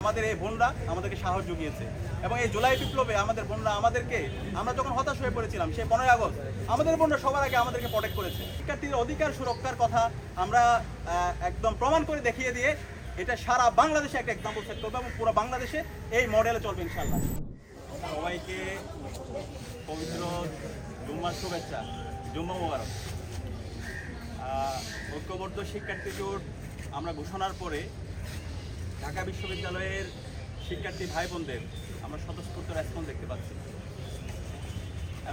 আমাদের এই বোনরা আমাদেরকে সাহস জুগিয়েছে এবং এই জুলাই বিপ্লবে আমাদের বোনরা আমাদেরকে, আমরা যখন হতাশ হয়ে পড়েছিলাম সেই 15ই আগস্ট, আমাদের বোনরা সবার আগে আমাদেরকে প্রোটেক্ট করেছে। শিক্ষার্থীদের অধিকার সুরক্ষার কথা আমরা একদম প্রমাণ করে দেখিয়ে দিয়ে এটা সারা বাংলাদেশে একটা এক্সাম্পল সেট করবো এবং পুরো বাংলাদেশে এই মডেলে চলবে ইনশাআল্লাহ। সবাইকে পবিত্র জুম্মার শুভেচ্ছা, জুম্মা মোবারক। ঐক্যবদ্ধ শিক্ষার্থী জোট আমরা ঘোষণার পরে ঢাকা বিশ্ববিদ্যালয়ের শিক্ষার্থী ভাই বোনদের আমরা স্বতঃস্ফূর্ত রেসপন্স দেখতে পাচ্ছি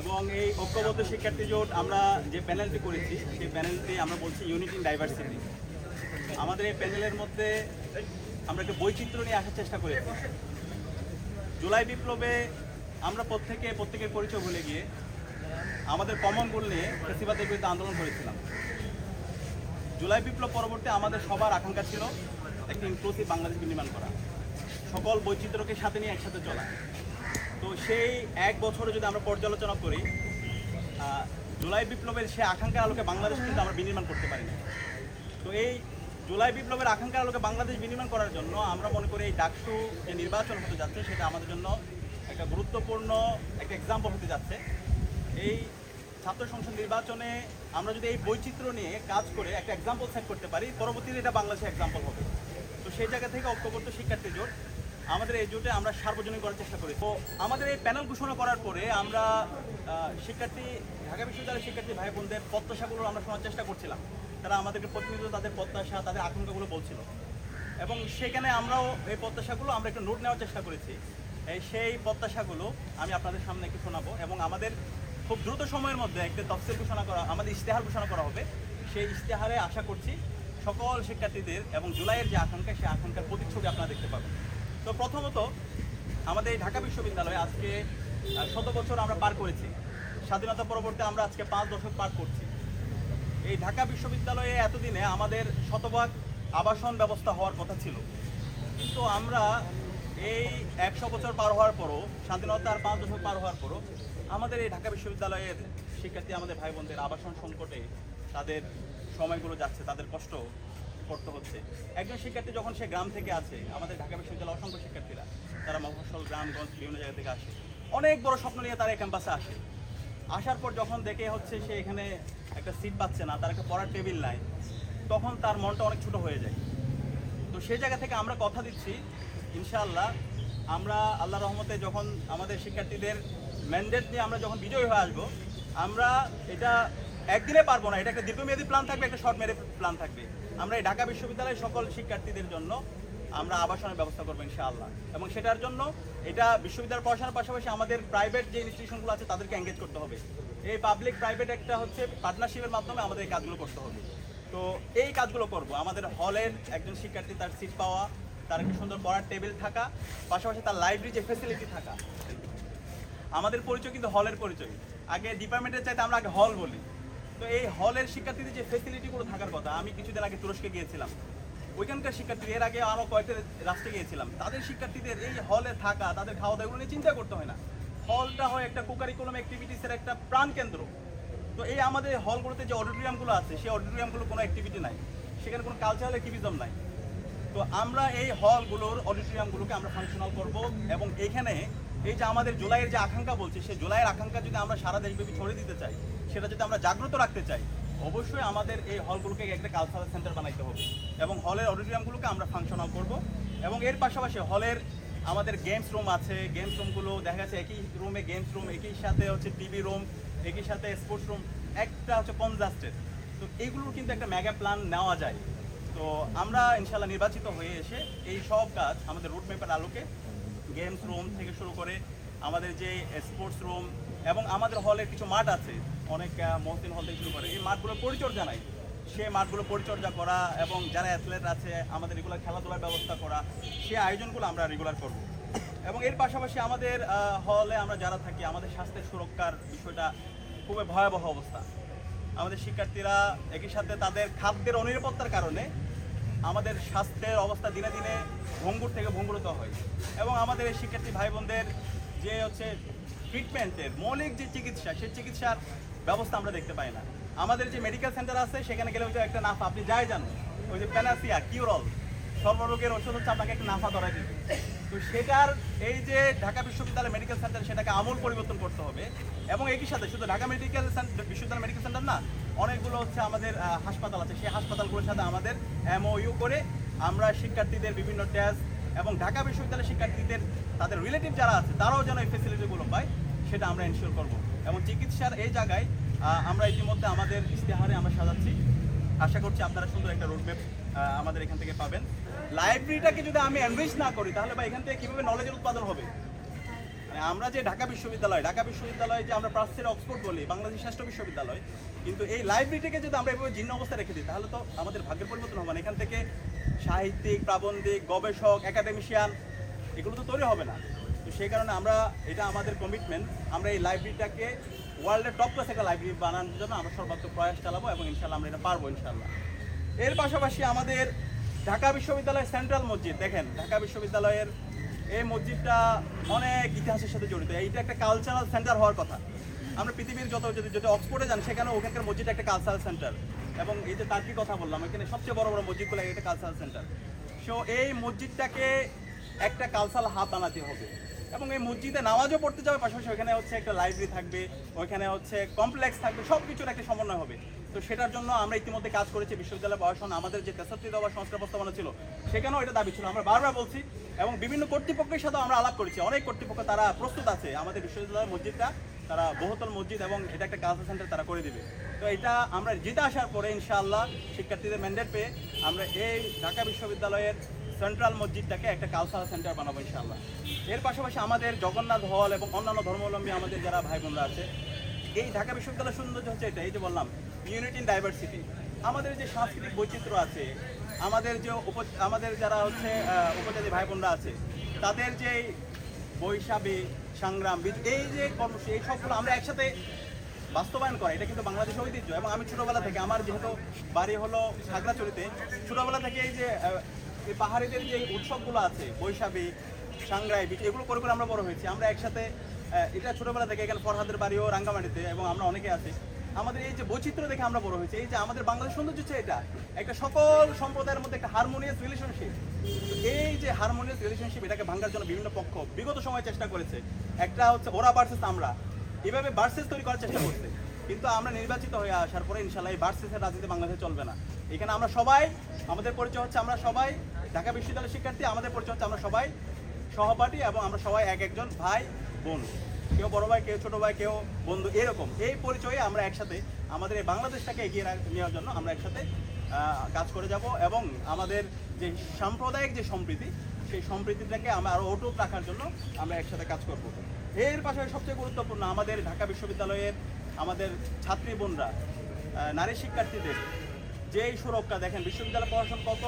এবং এই ঐক্যবদ্ধ শিক্ষার্থী জোট আমরা যে প্যানেলটি করেছি সেই প্যানেলটি আমরা বলছি ইউনিটি ইন ডাইভার্সিটি। আমাদের এই প্যানেলের মধ্যে আমরা একটা বৈচিত্র্য নিয়ে আসার চেষ্টা করেছি। জুলাই বিপ্লবে আমরা প্রত্যেকের পরিচয় ভুলে গিয়ে আমাদের কমন গোল নিয়ে ফ্যাসিবাদের বিরুদ্ধে আন্দোলন করেছিলাম। জুলাই বিপ্লব পরবর্তী আমাদের সবার আকাঙ্ক্ষা ছিল একটি ইনক্লুসিভ বাংলাদেশ নির্মাণ করা, সকল বৈচিত্র্যকে সাথে নিয়ে একসাথে চলা। তো সেই এক বছরে যদি আমরা পর্যালোচনা করি, জুলাই বিপ্লবের সেই আকাঙ্ক্ষার আলোকে বাংলাদেশ কিন্তু আমরা বিনির্মাণ করতে পারি না। তো এই জুলাই বিপ্লবের আকাঙ্ক্ষার আলোকে বাংলাদেশ বিনির্মাণ করার জন্য আমরা মনে করি এই ডাকসু যে নির্বাচন হতে যাচ্ছে সেটা আমাদের জন্য একটা গুরুত্বপূর্ণ একটা এক্সাম্পল হতে যাচ্ছে। এই ছাত্র সংসদ নির্বাচনে আমরা যদি এই বৈচিত্র্য নিয়ে কাজ করে একটা এক্সাম্পল সেট করতে পারি, পরবর্তীতে এটা বাংলাদেশের এক্সাম্পল হবে। তো সেই জায়গা থেকে ঐক্যবদ্ধ শিক্ষার্থী জোট আমাদের এই জোটে আমরা সার্বজনীন করার চেষ্টা করি। তো আমাদের এই প্যানেল ঘোষণা করার পরে আমরা ঢাকা বিশ্ববিদ্যালয়ের শিক্ষার্থী ভাই বোনদের প্রত্যাশাগুলো আমরা শোনার চেষ্টা করছিলাম। তারা আমাদেরকে প্রতিনিয়ত তাদের প্রত্যাশা, তাদের আকাঙ্ক্ষাগুলো বলছিল এবং সেখানে আমরাও এই প্রত্যাশাগুলো আমরা একটু নোট নেওয়ার চেষ্টা করেছি। সেই প্রত্যাশাগুলো আমি আপনাদের সামনে একটু শোনাবো এবং আমাদের খুব দ্রুত সময়ের মধ্যে একটা তফসিল ঘোষণা করা, আমাদের ইশতেহার ঘোষণা করা হবে। সেই ইশতেহারে আশা করছি সকল শিক্ষার্থীদের এবং জুলাইয়ের যে আকাঙ্ক্ষা, সেই আকাঙ্ক্ষার প্রতিচ্ছবি আপনারা দেখতে পাবেন। তো প্রথমত আমাদের এই ঢাকা বিশ্ববিদ্যালয়ে আজকে 100 বছর আমরা পার করেছি। স্বাধীনতা পরবর্তী আমরা আজকে 5 দশক পার করছি। এই ঢাকা বিশ্ববিদ্যালয়ে এতদিনে আমাদের শতভাগ আবাসন ব্যবস্থা হওয়ার কথা ছিল, কিন্তু আমরা এই 100 বছর পার হওয়ার পরও, স্বাধীনতার 5 দশক পার হওয়ার পরও আমাদের এই ঢাকা বিশ্ববিদ্যালয়ের শিক্ষার্থী আমাদের ভাই বোনদের আবাসন সংকটে তাদের সময়গুলো যাচ্ছে, তাদের কষ্ট করতে হচ্ছে। একজন শিক্ষার্থী যখন সে গ্রাম থেকে আছে, আমাদের ঢাকা বিশ্ববিদ্যালয়ের অসংখ্য শিক্ষার্থীরা তারা মফস্বল গ্রামগঞ্জ বিভিন্ন জায়গা থেকে আসে, অনেক বড় স্বপ্ন নিয়ে তারা এই ক্যাম্পাসে আসে। আসার পর যখন দেখে হচ্ছে সে এখানে একটা সিট পাচ্ছে না, তার একটা পড়ার টেবিল নাই, তখন তার মনটা অনেক ছোটো হয়ে যায়। তো সেই জায়গা থেকে আমরা কথা দিচ্ছি ইনশাআল্লাহ আমরা আল্লাহ রহমতে যখন আমাদের শিক্ষার্থীদের ম্যান্ডেট নিয়ে আমরা যখন বিজয়ী হয়ে আসবো, আমরা এটা একদিনে পারবো না, এটা একটা দীর্ঘমেয়াদী প্ল্যান থাকবে, একটা শর্ট মেয়াদী প্ল্যান থাকবে। আমরা এই ঢাকা বিশ্ববিদ্যালয়ের সকল শিক্ষার্থীদের জন্য আমরা আবাসনের ব্যবস্থা করবো ইনশাআল্লাহ এবং সেটার জন্য এটা বিশ্ববিদ্যালয় পড়াশোনার পাশাপাশি আমাদের প্রাইভেট যে ইনস্টিটিউশনগুলো আছে তাদেরকে এঙ্গেজ করতে হবে। এই পাবলিক প্রাইভেট একটা হচ্ছে পার্টনারশিপের মাধ্যমে আমাদের এই কাজগুলো করতে হবে। তো এই কাজগুলো করব, আমাদের হলের একজন শিক্ষার্থী তার সিট পাওয়া, তার একটা সুন্দর পড়ার টেবিল থাকা, পাশাপাশি তার লাইব্রেরি যে ফেসিলিটি থাকা। আমাদের পরিচয় কিন্তু হলের পরিচয়, আগে ডিপার্টমেন্টের চাইতে আমরা আগে হল বলি। তো এই হলের শিক্ষার্থীদের যে ফেসিলিটিগুলো থাকার কথা, আমি কিছুদিন আগে তুরস্কে গিয়েছিলাম, ওইখানকার শিক্ষার্থী, এর আগে আরও কয়েকটা রাষ্ট্রে গিয়েছিলাম, তাদের শিক্ষার্থীদের এই হলে থাকা, তাদের খাওয়া দাওয়া এগুলো নিয়ে চিন্তা করতে হয় না। হলটা হয় একটা কোকারিকুলাম অ্যাক্টিভিটিসের একটা প্রাণকেন্দ্র। তো এই আমাদের হলগুলোতে যে অডিটোরিয়ামগুলো আছে, সেই অডিটোরিয়ামগুলো কোনো অ্যাক্টিভিটি নাই, সেখানে কোনো কালচারাল অ্যাক্টিভিজম নাই। তো আমরা এই হলগুলোর অডিটোরিয়ামগুলোকে আমরা ফাংশনাল করব এবং এখানে এই যে আমাদের জুলাইয়ের যে আকাঙ্ক্ষা বলছি, সেই জুলাইয়ের আকাঙ্ক্ষা যদি আমরা সারা দেশব্যাপী ছড়িয়ে দিতে চাই, সেটা যদি আমরা জাগ্রত রাখতে চাই, অবশ্যই আমাদের এই হলগুলোকে একটা কালচারাল সেন্টার বানাইতে হবে এবং হলের অডিটোরিয়ামগুলোকে আমরা ফাংশনাল করব। এবং এর পাশাপাশি হলের আমাদের গেমস রুম আছে, গেমস রুমগুলো দেখা যাচ্ছে একই রুমে গেমস রুম, একই সাথে হচ্ছে টিভি রুম, একই সাথে স্পোর্টস রুম, একটা হচ্ছে কনজাস্টেড। তো এইগুলোর কিন্তু একটা মেগা প্ল্যান নেওয়া যায়। তো আমরা ইনশাল্লাহ নির্বাচিত হয়ে এসে এই সব কাজ আমাদের রুট ম্যাপের আলোকে গেমস রুম থেকে শুরু করে আমাদের যে স্পোর্টস রুম এবং আমাদের হলের কিছু মাঠ আছে, অনেক মহসিন হল থেকে শুরু করে, এই মাঠগুলোর পরিচর্যা নাই, সেই মাঠগুলো পরিচর্যা করা এবং যারা অ্যাথলেট আছে আমাদের রেগুলার খেলাধুলার ব্যবস্থা করা, সেই আয়োজনগুলো আমরা রেগুলার করব। এবং এর পাশাপাশি আমাদের হলে আমরা যারা থাকি, আমাদের স্বাস্থ্যের সুরক্ষার বিষয়টা খুবই ভয়াবহ অবস্থা। আমাদের শিক্ষার্থীরা একই সাথে তাদের খাদ্যের অনিরাপত্তার কারণে আমাদের স্বাস্থ্যের অবস্থা দিনে দিনে ভঙ্গুর থেকে ভঙ্গুরত হয় এবং আমাদের এই শিক্ষার্থী ভাই বোনদের যে হচ্ছে ট্রিটমেন্টের মৌলিক যে চিকিৎসা, সেই চিকিৎসার ব্যবস্থা আমরা দেখতে পাই না। আমাদের যে মেডিকেল সেন্টার আছে সেখানে গেলে হয়তো একটা নাফ আপনি যাই জানো, ওই যে প্যানাসিয়া, কিউরল, সর্বরোগের ওষুধ হচ্ছে আপনাকে একটা নাফা ধরাই দিবে। তো সেটার এই যে ঢাকা বিশ্ববিদ্যালয় মেডিকেল সেন্টার সেটাকে আমূল পরিবর্তন করতে হবে। এবং একই সাথে শুধু ঢাকা বিশ্ববিদ্যালয় মেডিকেল সেন্টার না, অনেকগুলো হচ্ছে আমাদের হাসপাতাল আছে, সেই হাসপাতালগুলোর সাথে আমাদের MOU করে আমরা শিক্ষার্থীদের বিভিন্ন টেস্ট এবং ঢাকা বিশ্ববিদ্যালয়ের শিক্ষার্থীদের তাদের রিলেটিভ যারা আছে তারাও যেন এই ফেসিলিটিগুলো পায় সেটা আমরা এনশিওর করব। এবং চিকিৎসার এই জায়গায় আমরা ইতিমধ্যে আমাদের ইশতেহারে আমরা সাজাচ্ছি, আশা করছি আপনারা সুন্দর একটা রোডম্যাপ আমাদের এখান থেকে পাবেন। লাইব্রেরিটাকে যদি আমি এনরিচ না করি তাহলে বা এখান থেকে কীভাবে নলেজের উৎপাদন হবে? মানে আমরা যে ঢাকা বিশ্ববিদ্যালয় যে আমরা প্রাচ্যের অক্সফোর্ড বলি, বাংলাদেশের শ্রেষ্ঠ বিশ্ববিদ্যালয়, কিন্তু এই লাইব্রেরিটাকে যদি আমরা এভাবে জীর্ণ অবস্থায় রেখে দিই তাহলে তো আমাদের ভাগ্যের পরিবর্তন হবে না। এখান থেকে সাহিত্যিক, প্রাবন্ধিক, গবেষক, একাডেমিশিয়ান এগুলো তো তৈরি হবে না। তো সেই কারণে আমরা এটা আমাদের কমিটমেন্ট, আমরা এই লাইব্রেরিটাকে ওয়ার্ল্ডের টপ ক্লাস একটা লাইব্রেরি বানানোর জন্য আমরা সর্বাত্মক প্রয়াস চালাবো এবং ইনশাল্লাহ আমরা এটা পারবো ইনশাল্লাহ। এর পাশাপাশি আমাদের ঢাকা বিশ্ববিদ্যালয়ের সেন্ট্রাল মসজিদ, দেখেন ঢাকা বিশ্ববিদ্যালয়ের এই মসজিদটা অনেক ইতিহাসের সাথে জড়িত। এইটা একটা কালচারাল সেন্টার হওয়ার কথা। আমরা পৃথিবীর যদি অক্সফোর্ডে যান সেখানে ওখানকার মসজিদ একটা কালচারাল সেন্টার, এবং এই যে তার্কিক কথা বললাম এখানে সবচেয়ে বড় বড় মসজিদগুলো একটা কালচারাল সেন্টার। সো এই মসজিদটাকে একটা কালচারাল হাব বানাতে হবে এবং এই মসজিদে নামাজও পড়তে যাবে, পাশাপাশি ওইখানে হচ্ছে একটা লাইব্রেরি থাকবে, ওইখানে হচ্ছে কমপ্লেক্স থাকবে, সব কিছুর একটা সমন্বয় হবে। তো সেটার জন্য আমরা ইতিমধ্যে কাজ করেছি। বিশ্ববিদ্যালয় প্রশাসন আমাদের যে 63 দফা সংস্কার প্রস্তাবনা ছিল সেখানেও এটা দাবি ছিল, আমরা বারবার বলছি এবং বিভিন্ন কর্তৃপক্ষের সাথে আমরা আলাপ করেছি। অনেক কর্তৃপক্ষ তারা প্রস্তুত আছে আমাদের বিশ্ববিদ্যালয়ের মসজিদটা, তারা বহুতল মসজিদ এবং এটা একটা কালচার সেন্টার তারা করে দিবে। তো এটা আমরা জিতে আসার পরে ইনশাআল্লাহ শিক্ষার্থীদের ম্যান্ডেট পেয়ে আমরা এই ঢাকা বিশ্ববিদ্যালয়ের সেন্ট্রাল মসজিদটাকে একটা কালচারাল সেন্টার বানাবো ইনশাআল্লাহ। এর পাশাপাশি আমাদের জগন্নাথ হল এবং অন্যান্য ধর্মাবলম্বী আমাদের যারা ভাই বোনরা আছে, এই ঢাকা বিশ্ববিদ্যালয়ের সৌন্দর্য হচ্ছে এটা, এই যে বললাম ইউনিটি ইন ডাইভার্সিটি। আমাদের যে সাংস্কৃতিক বৈচিত্র্য আছে, আমাদের যারা হচ্ছে উপজাতি ভাই বোনরা আছে, তাদের যে বৈশাখী সংগ্রাম, এই যে কর্মসূচি, এই সবগুলো আমরা একসাথে বাস্তবায়ন করা, এটা কিন্তু বাংলাদেশের ঐতিহ্য। এবং আমি ছোটোবেলা থেকে, আমার যেহেতু বাড়ি হলো খাগড়াছড়িতে, ছোটোবেলা থেকে এই যে এই পাহাড়িদের যে উৎসবগুলো আছে, বৈশাখী, সাংগ্রাই, এগুলো করে করে আমরা বড় হয়েছি। আমরা একসাথে এটা ছোটোবেলা থেকে, এখানে ফরহাদের বাড়িও রাঙ্গামাটিতে এবং আমরা অনেকে আছি। আমাদের এই যে বৈচিত্র্য দেখে আমরা বড় হয়েছি। এই যে আমাদের বাংলাদেশ সৌন্দর্য হচ্ছে এটা একটা সকল সম্প্রদায়ের মধ্যে একটা হারমোনিয়াস রিলেশনশিপ। এই যে হারমোনিয়াস রিলেশনশিপ, এটাকে ভাঙার জন্য বিভিন্ন পক্ষ বিগত সময় চেষ্টা করেছে। একটা হচ্ছে ওরা ভার্সেস আমরা, এইভাবে ভার্সেস তৈরি করার চেষ্টা করছে। কিন্তু আমরা নির্বাচিত হয়ে আসার পরে ইনশাল্লাহ এই ভার্সেসের রাজনীতি বাংলাদেশে চলবে না। এখানে আমরা সবাই, আমাদের পরিচয় হচ্ছে আমরা সবাই ঢাকা বিশ্ববিদ্যালয়ের শিক্ষার্থী, আমাদের পরিচয় হচ্ছে আমরা সবাই সহপাঠী এবং আমরা সবাই এক একজন ভাই বোন, কেউ বড় ভাই, কেউ ছোট ভাই, কেউ বন্ধু, এরকম এই পরিচয়ে আমরা একসাথে আমাদের এই বাংলাদেশটাকে এগিয়ে নেওয়ার জন্য আমরা একসাথে কাজ করে যাব এবং আমাদের যে সাম্প্রদায়িক যে সম্প্রীতি, সেই সম্প্রীতিটাকে আমরা আরও অটুট রাখার জন্য আমরা একসাথে কাজ করব। এর পাশাপাশি সবচেয়ে গুরুত্বপূর্ণ আমাদের ঢাকা বিশ্ববিদ্যালয়ের আমাদের ছাত্রী বোনরা, নারী শিক্ষার্থীদের যেই সুরক্ষা, দেখেন বিশ্ববিদ্যালয় প্রশাসন কত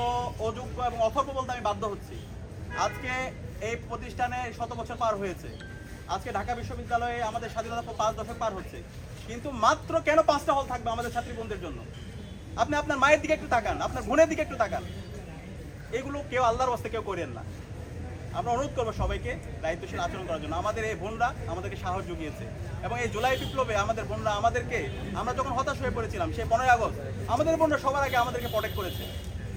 অযোগ্য এবং অথর্ব বলতে আমি বাধ্য হচ্ছি। আজকে এই প্রতিষ্ঠানে 100 বছর পার হয়েছে, আজকে ঢাকা বিশ্ববিদ্যালয়ে আমাদের স্বাধীনতা 5 দশক পার হচ্ছে, কিন্তু মাত্র কেন 5টা হল থাকবে আমাদের ছাত্রী বোনদের জন্য? আপনি আপনার মায়ের দিকে একটু তাকান, আপনার বোনের দিকে একটু তাকান। এগুলো কেউ আল্লাহর ওয়াস্তে কেউ করেন না। আমরা অনুরোধ করবো সবাইকে দায়িত্বশীল আচরণ করার জন্য। আমাদের এই বোনরা আমাদেরকে সাহস জুগিয়েছে এবং এই জুলাই বিপ্লবে আমাদের বোনরা আমাদেরকে, আমরা যখন হতাশ হয়ে পড়েছিলাম সেই 15ই আগস্ট, আমাদের বোনরা সবার আগে আমাদেরকে প্রোটেক্ট করেছে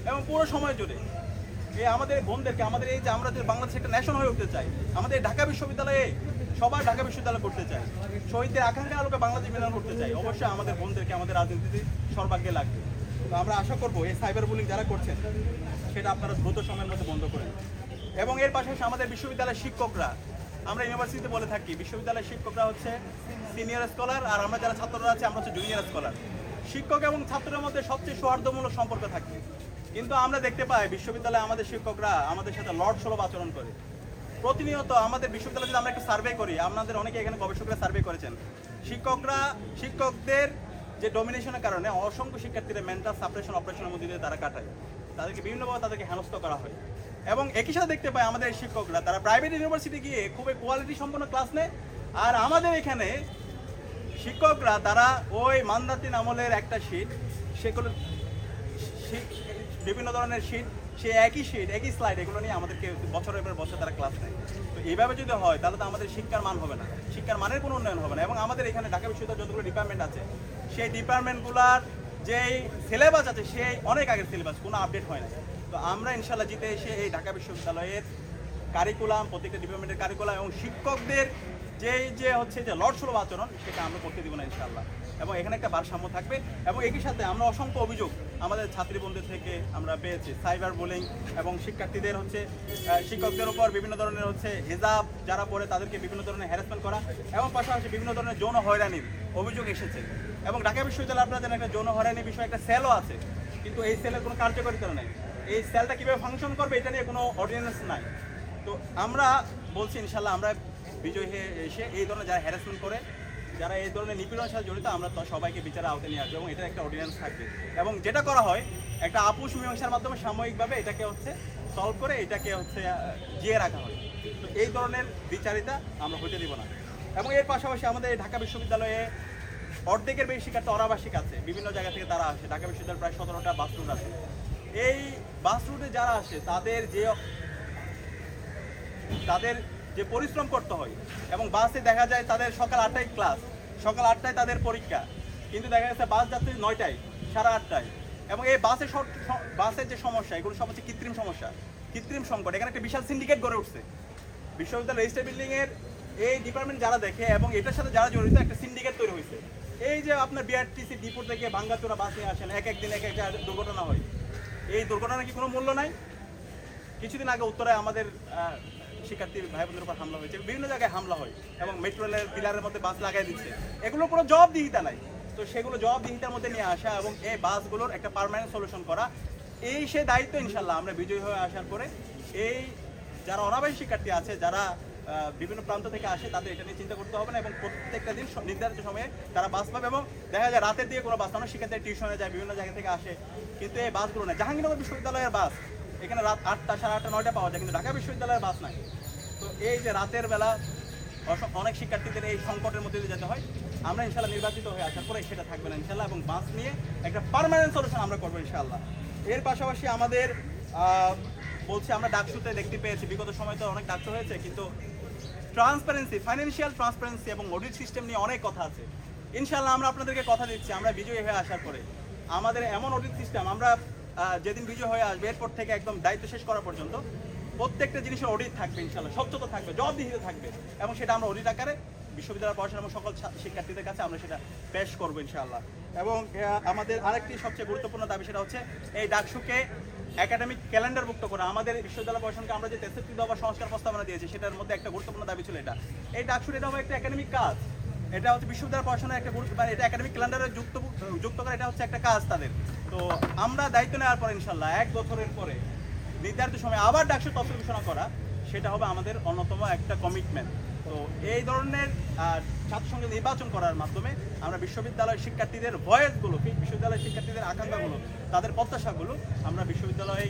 এবং পুরো সময় জুড়ে এই আমাদের বোনদেরকে, আমাদের এই যে আমরা যে বাংলাদেশে একটা ন্যাশন হয়ে উঠতে চাই, আমাদের ঢাকা বিশ্ববিদ্যালয়ে সবাই ঢাকা বিশ্ববিদ্যালয় করতে চাই, শহীদদের আকাঙ্ক্ষা আলোকে বাংলাদেশ মিলন করতে চাই, অবশ্যই আমাদের বোনদেরকে আমাদের রাজনীতিতে সর্বাগ্যে লাগবে। তো আমরা আশা করবো এই সাইবার বুলিং যারা করছেন সেটা আপনারা দ্রুত সময়ের মধ্যে বন্ধ করেন। এবং এর পাশাপাশি আমাদের বিশ্ববিদ্যালয়ের শিক্ষকরা, আমরা ইউনিভার্সিটিতে বলে থাকি বিশ্ববিদ্যালয়ের শিক্ষকরা হচ্ছে সিনিয়র স্কলার, আর আমরা যারা ছাত্ররা আছে আমরা হচ্ছে জুনিয়র স্কলার। শিক্ষক এবং ছাত্রের মধ্যে সবচেয়ে সৌহার্দ্যমূলক সম্পর্ক থাকে, কিন্তু আমরা দেখতে পাই বিশ্ববিদ্যালয়ে আমাদের শিক্ষকরা আমাদের সাথে লর্ড সুলভ আচরণ করে। প্রতিনিয়ত আমাদের বিশ্ববিদ্যালয়ে যদি আমরা একটা সার্ভে করি, আপনাদের অনেকে এখানে গবেষকরা সার্ভে করেছেন, শিক্ষকদের যে ডমিনেশনের কারণে অসংখ্য শিক্ষার্থীরা মেন্টাল সাপ্রেশন অপারেশনের মধ্যে দিয়ে তারা কাটায়, তাদেরকে বিভিন্নভাবে তাদেরকে হেনস্থ করা হয়। এবং একই সাথে দেখতে পাই আমাদের শিক্ষকরা তারা প্রাইভেট ইউনিভার্সিটি গিয়ে খুবই কোয়ালিটি সম্পন্ন ক্লাস নেয়, আর আমাদের এখানে শিক্ষকরা তারা ওই মান্দাতিন আমলের একটা শীট, সেগুলো বিভিন্ন ধরনের শীট, সে একই শীট একই স্লাইড, এগুলো নিয়ে আমাদেরকে বছরের পর বছর তারা ক্লাস নেয়। তো এইভাবে যদি হয় তাহলে তো আমাদের শিক্ষার মান হবে না, শিক্ষার মানের কোনো উন্নয়ন হবে না। এবং আমাদের এখানে ঢাকা বিশ্ববিদ্যালয়ের যতগুলো ডিপার্টমেন্ট আছে সেই ডিপার্টমেন্টগুলোর যেই সিলেবাস আছে সেই অনেক আগের সিলেবাস, কোনো আপডেট হয় না। তো আমরা ইনশাল্লাহ জিতে এসে এই ঢাকা বিশ্ববিদ্যালয়ের কারিকুলাম, প্রত্যেকটা ডিপার্টমেন্টের কারিকুলাম এবং শিক্ষকদের যে হচ্ছে যে লড়সুলভ আচরণ, সেটা আমরা করতে দিব না ইনশাল্লাহ। এবং এখানে একটা ভারসাম্য থাকবে। এবং একই সাথে আমরা অসংখ্য অভিযোগ আমাদের ছাত্রীবন্ধু থেকে আমরা পেয়েছি, সাইবার বুলিং এবং শিক্ষার্থীদের হচ্ছে শিক্ষকদের উপর বিভিন্ন ধরনের হচ্ছে হিজাব যারা পড়ে তাদেরকে বিভিন্ন ধরনের হ্যারাসমেন্ট করা এবং পাশাপাশি বিভিন্ন ধরনের যৌন হয়রানির অভিযোগ এসেছে। এবং ঢাকা বিশ্ববিদ্যালয়ে আপনারা জানেন একটা যৌন হয়রানির বিষয়ে একটা সেলও আছে, কিন্তু এই সেলের কোনো কার্যকারিতা নেই। এই সেলটা কীভাবে ফাংশন করবে এটা নিয়ে কোনো অর্ডিন্যান্স নাই। তো আমরা বলছি ইনশাল্লাহ আমরা বিজয়ী হয়ে এসে এই ধরনের যারা হ্যারাসমেন্ট করে, যারা এই ধরনের নিপীড়নের সাথে জড়িত, আমরা তো সবাইকে বিচারে আওতায় নিয়ে আসবো এবং এটা একটা অর্ডিন্যান্স থাকবে। এবং যেটা করা হয় একটা আপোষ মীমাংসার মাধ্যমে সাময়িকভাবে এটাকে হচ্ছে সলভ করে এটাকে হচ্ছে জিয়ে রাখা হয়। তো এই ধরনের বিচারিতা আমরা হতে দিব না। এবং এর পাশাপাশি আমাদের ঢাকা বিশ্ববিদ্যালয়ে অর্ধেকের বেশি শিক্ষার্থী অনাবাসিক আছে, বিভিন্ন জায়গা থেকে তারা আসে। ঢাকা বিশ্ববিদ্যালয়ে প্রায় 17টা বাস রুট আছে। এই বাস রুটে যারা আসে তাদের যে পরিশ্রম করতে হয় এবং বাসে দেখা যায় তাদের সকাল 8টায় ক্লাস, সকাল 8টায় তাদের পরীক্ষা, কিন্তু দেখা যাচ্ছে বাস যাচ্ছে 9টায়, 8:30টায়। এবং এই বাসের যে সমস্যা, এগুলো সব হচ্ছে কৃত্রিম সমস্যা, কৃত্রিম সংকট। এখানে একটা বিশাল সিন্ডিকেট গড়ে উঠছে বিশ্ববিদ্যালয় রেজিস্টার বিল্ডিংয়ের এই ডিপার্টমেন্ট যারা দেখে এবং এটার সাথে যারা জড়িত একটা সিন্ডিকেট তৈরি হয়েছে। এই যে আপনার বিআরটিসি ডিপো থেকে ভাঙ্গাচোরা বাস নিয়ে আসেন, একদিন এক দুর্ঘটনা হয়। এই দুর্ঘটনার কি কোনো মূল্য নাই? কিছুদিন আগে উত্তরায় আমাদের শিক্ষার্থী ভাই বোনদের উপর হামলা হয়েছে, বিভিন্ন জায়গায় হামলা হয় এবং মেট্রো রেলের পিলারের মধ্যে বাস লাগাই দিচ্ছে। এগুলোর কোনো জবাবদিহিতা নাই। তো সেগুলো জবাবদিহিতার মধ্যে নিয়ে আসা এবং এই বাসগুলোর একটা পার্মানেন্ট সলিউশন করা, এই সে দায়িত্ব ইনশাল্লাহ আমরা বিজয়ী হয়ে আসার পরে এই যারা অনাবাসী শিক্ষার্থী আছে, যারা বিভিন্ন প্রান্ত থেকে আসে, তাদের এটা নিয়ে চিন্তা করতে হবে না। এবং প্রত্যেকটা দিন নির্ধারিত সময়ে তারা বাস পাবে। এবং দেখা যায় রাতের দিকে কোনো বাস না, শিক্ষার্থীরা টিউশনে যায়, বিভিন্ন জায়গা থেকে আসে, কিন্তু এই বাসগুলো নেই। জাহাঙ্গীরনগর বিশ্ববিদ্যালয়ের বাস এখানে রাত 8টা, 8:30, 9টা পাওয়া যায়, কিন্তু ঢাকা বিশ্ববিদ্যালয়ের বাস নাই। তো এই যে রাতের বেলা অনেক শিক্ষার্থীদের এই সংকটের মধ্যে দিয়ে যেতে হয়, আমরা ইনশাল্লাহ নির্বাচিত হয়ে আসার পরে সেটা থাকবে না ইনশাল্লাহ। এবং বাস নিয়ে একটা পার্মানেন্ট সলিউশন আমরা করবো ইনশাল্লাহ। এর পাশাপাশি আমাদের বলছি আমরা ডাকসুতে দেখতে পেয়েছি, বিগত সময় তো অনেক ডাকসু হয়েছে, কিন্তু ট্রান্সপারেন্সি, ফাইন্যান্সিয়াল ট্রান্সপারেন্সি এবং অডিট সিস্টেম নিয়ে অনেক কথা আছে। ইনশাল্লাহ আমরা আপনাদেরকে কথা দিচ্ছি, আমরা বিজয়ী হয়ে আসার পরে আমাদের এমন অডিট সিস্টেম, আমরা যেদিন বিজয় হয়ে আসবে এরপর থেকে একদম দায়িত্ব শেষ করা পর্যন্ত প্রত্যেকটা জিনিসের অডিট থাকবে ইনশাল্লাহ, স্বচ্ছতা থাকবে, জবাবদিহিতা থাকবে। এবং সেটা আমরা অডিট আকারে বিশ্ববিদ্যালয় পড়াশোনা এবং সকল শিক্ষার্থীদের কাছে আমরা সেটা পেশ করবো ইনশাআল্লাহ। এবং আমাদের আরেকটি সবচেয়ে গুরুত্বপূর্ণ দাবি, সেটা হচ্ছে এই ডাকসুকে একাডেমিক ক্যালেন্ডারভুক্ত করা। আমাদের বিশ্ববিদ্যালয় পড়াশোনাকে আমরা যে 63 দফা সংস্কার প্রস্তাবনা দিয়েছি, সেটার মধ্যে একটা গুরুত্বপূর্ণ দাবি ছিল এটা। এই ডাকসুর এটা হবে একটা একাডেমিক কাজ, এটা হচ্ছে বিশ্ববিদ্যালয় পড়াশোনার একটা এটা একাডেমিক ক্যালেন্ডারে যুক্ত করা, এটা হচ্ছে একটা কাজ তাদের। তো আমরা দায়িত্ব নেওয়ার পরে ইনশাল্লাহ 1 বছরের পরে নির্ধারিত সময় আবার ডাকসু তফসিল ঘোষণা করা, সেটা হবে আমাদের অন্যতম একটা কমিটমেন্ট। তো এই ধরনের ছাত্র সংসদ নির্বাচন করার মাধ্যমে আমরা বিশ্ববিদ্যালয়ের শিক্ষার্থীদের ভয়েসগুলো, বিশ্ববিদ্যালয়ের শিক্ষার্থীদের আকাঙ্ক্ষাগুলো, তাদের প্রত্যাশাগুলো আমরা বিশ্ববিদ্যালয়ে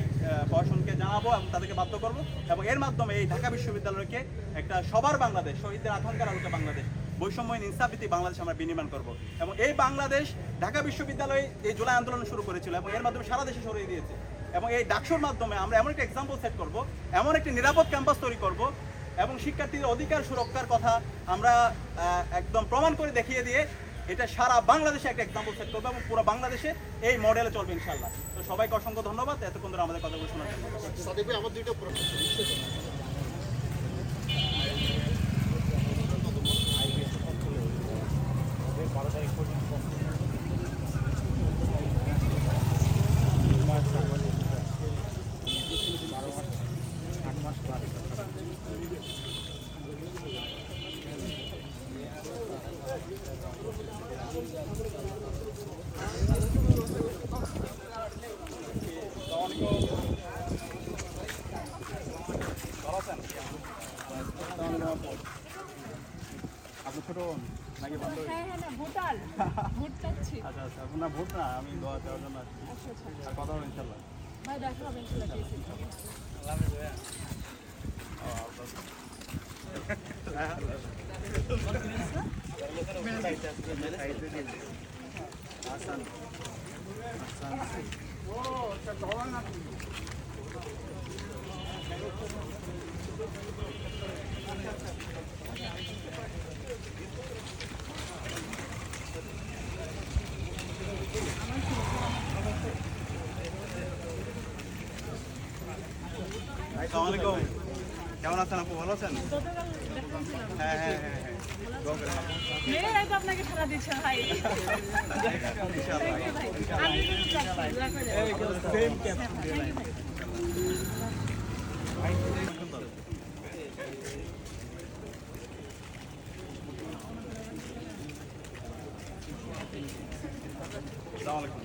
প্রশাসনকে জানাবো এবং তাদেরকে বাধ্য করবো। এবং এর মাধ্যমে এই ঢাকা বিশ্ববিদ্যালয়কে একটা সবার বাংলাদেশ, শহীদদের আকাঙ্ক্ষার আলোকে বাংলাদেশ, বৈষম্যহীন ইনসাফভিত্তিক বাংলাদেশ আমরা বিনির্মাণ করব। এবং এই বাংলাদেশ ঢাকা বিশ্ববিদ্যালয়ে এই জুলাই আন্দোলন শুরু করেছিল এবং এর মাধ্যমে সারা দেশে ছড়িয়ে দিয়েছে। এবং এই ডাকসুর মাধ্যমে আমরা এমন একটা এক্সাম্পল সেট করব, এমন একটি নিরাপদ ক্যাম্পাস তৈরি করব এবং শিক্ষার্থীদের অধিকার সুরক্ষার কথা আমরা একদম প্রমাণ করে দেখিয়ে দিয়ে এটা সারা বাংলাদেশে একটা এক্সাম্পল সেট করবো এবং পুরো বাংলাদেশে এই মডেলে চলবে ইনশাল্লাহ। তো সবাইকে অসংখ্য ধন্যবাদ এতক্ষণ ধরে আমাদের কথাগুলো শোনার জন্য। আমার দুইটা আপনি ছোট নাকি বন্ধ? হ্যাঁ না ভোটার ভোট চাচ্ছি। আচ্ছা আচ্ছা, না ভোট না, আমি দোয়া দেওয়ার জন্য আসছি। আর কথা হবে ইনশাল্লাহ। ভাই দেখা হবে ইনশাল্লাহ। আছেন আপু? ভালো আছেন? গতকাল দেখেছিলাম। হ্যাঁ হ্যাঁ হ্যাঁ হ্যাঁ দোয়া করেন আপু। মেয়েরাই তো আপনাকে সারা দিচ্ছে ভাই। ইনশাআল্লাহ। Thank you ভাই। আমি কিন্তু চাচ্ছি, দোয়া করে। Thank you ভাই। আসসালামু আলাইকুম।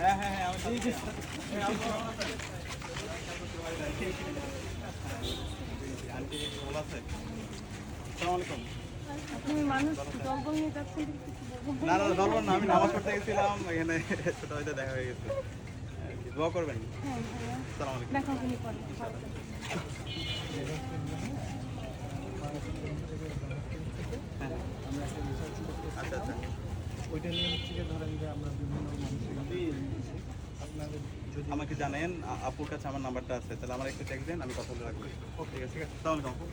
হ্যাঁ হ্যাঁ হ্যাঁ আমি ঠিক আছে। আন্টি ভালো আছে? আসসালামু আলাইকুম। আপনি মানুষ জঙ্গল নিয়ে যাচ্ছেন কিন্তু কিছু বলবেন না না ধরবেন না, আমি নামাজ পড়তে গেছিলাম এখানে, ছোট হয়তো দেখা হয়ে গেছে। দোয়া করবেন। হ্যাঁ ভাইয়া। আসসালামু আলাইকুম। দেখা হয়নি পরে। হ্যাঁ আচ্ছা আচ্ছা। ওইটা নিয়ে হচ্ছে গিয়ে ধরেন যে আমরা বিভিন্ন মানুষের আপনাদের যদি আমাকে জানেন, আপুর কাছে আমার নাম্বারটা আছে, তাহলে আমার একটু টেক্সট দেন, আমি কথা বলে রাখবো। ঠিক আছে, ঠিক আছে। আসসালামু আলাইকুম আপু।